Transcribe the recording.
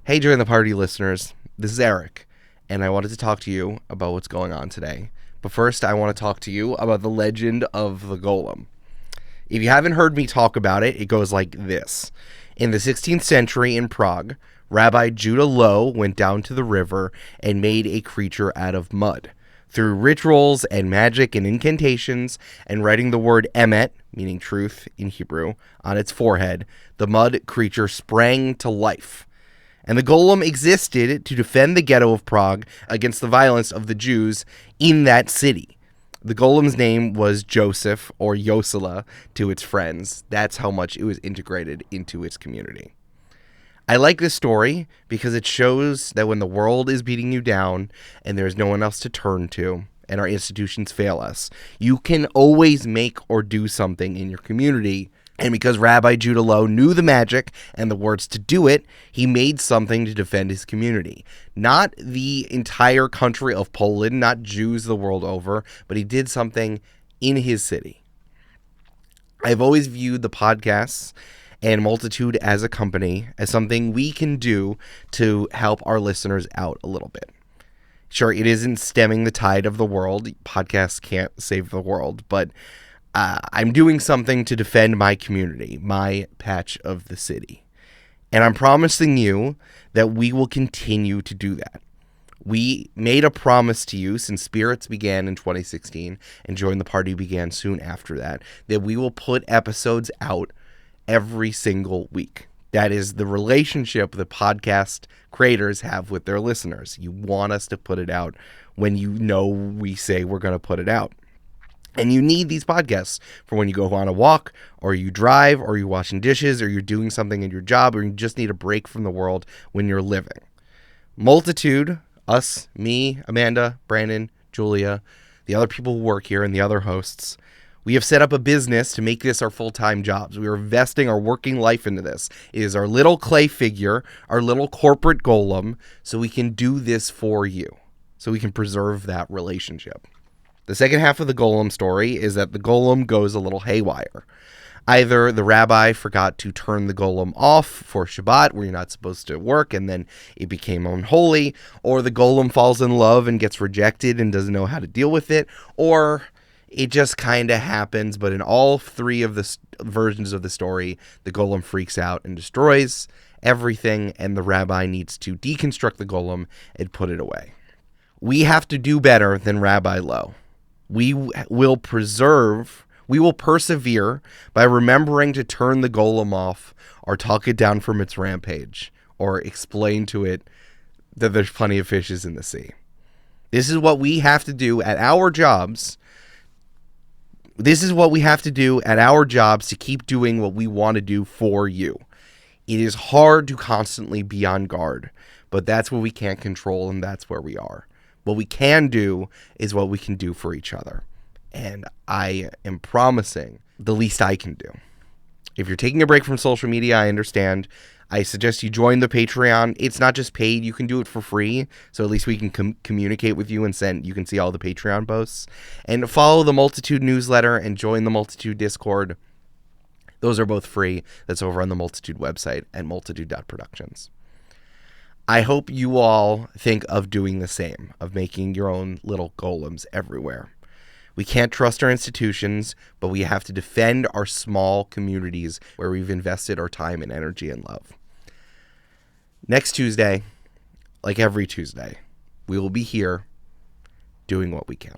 Hey, Join the Party listeners, this is Eric, and I wanted to talk to you about what's going on today. But first, I want to talk to you about the legend of the Golem. If you haven't heard me talk about it, it goes like this. In the 16th century in Prague, Rabbi Judah Low went down to the river and made a creature out of mud. Through rituals and magic and incantations and writing the word emet, meaning truth in Hebrew, on its forehead, the mud creature sprang to life. And the Golem existed to defend the ghetto of Prague against the violence of the Jews in that city. The Golem's name was Joseph, or Yosela, to its friends. That's how much it was integrated into its community. I like this story because it shows that when the world is beating you down and there's no one else to turn to and our institutions fail us, you can always make or do something in your community. And because Rabbi Judah Low knew the magic and the words to do it, he made something to defend his community. Not the entire country of Poland, not Jews the world over, but he did something in his city. I've always viewed the podcasts and Multitude as a company as something we can do to help our listeners out a little bit. Sure, it isn't stemming the tide of the world. Podcasts can't save the world, but I'm doing something to defend my community, my patch of the city. And I'm promising you that we will continue to do that. We made a promise to you since Spirits began in 2016 and Join the Party began soon after that we will put episodes out every single week. That is the relationship that podcast creators have with their listeners. You want us to put it out when you know we say we're going to put it out. And you need these podcasts for when you go on a walk, or you drive, or you're washing dishes, or you're doing something in your job, or you just need a break from the world when you're living. Multitude, us, me, Amanda, Brandon, Julia, the other people who work here, and the other hosts, we have set up a business to make this our full-time jobs. We are investing our working life into this. It is our little clay figure, our little corporate golem, so we can do this for you, so we can preserve that relationship. The second half of the Golem story is that the Golem goes a little haywire. Either the rabbi forgot to turn the Golem off for Shabbat, where you're not supposed to work, and then it became unholy, or the Golem falls in love and gets rejected and doesn't know how to deal with it, or it just kind of happens. But in all three of the versions of the story, the Golem freaks out and destroys everything, and the rabbi needs to deconstruct the Golem and put it away. We have to do better than Rabbi Low. We will persevere by remembering to turn the Golem off or talk it down from its rampage or explain to it that there's plenty of fishes in the sea. This is what we have to do at our jobs. This is what we have to do at our jobs to keep doing what we want to do for you. It is hard to constantly be on guard, but that's what we can't control, and that's where we are. What we can do is what we can do for each other. And I am promising the least I can do. If you're taking a break from social media, I understand. I suggest you join the Patreon. It's not just paid. You can do it for free. So at least we can communicate with you and you can see all the Patreon posts. And follow the Multitude newsletter and join the Multitude Discord. Those are both free. That's over on the Multitude website at multitude.productions. I hope you all think of doing the same, of making your own little golems everywhere. We can't trust our institutions, but we have to defend our small communities where we've invested our time and energy and love. Next Tuesday, like every Tuesday, we will be here doing what we can.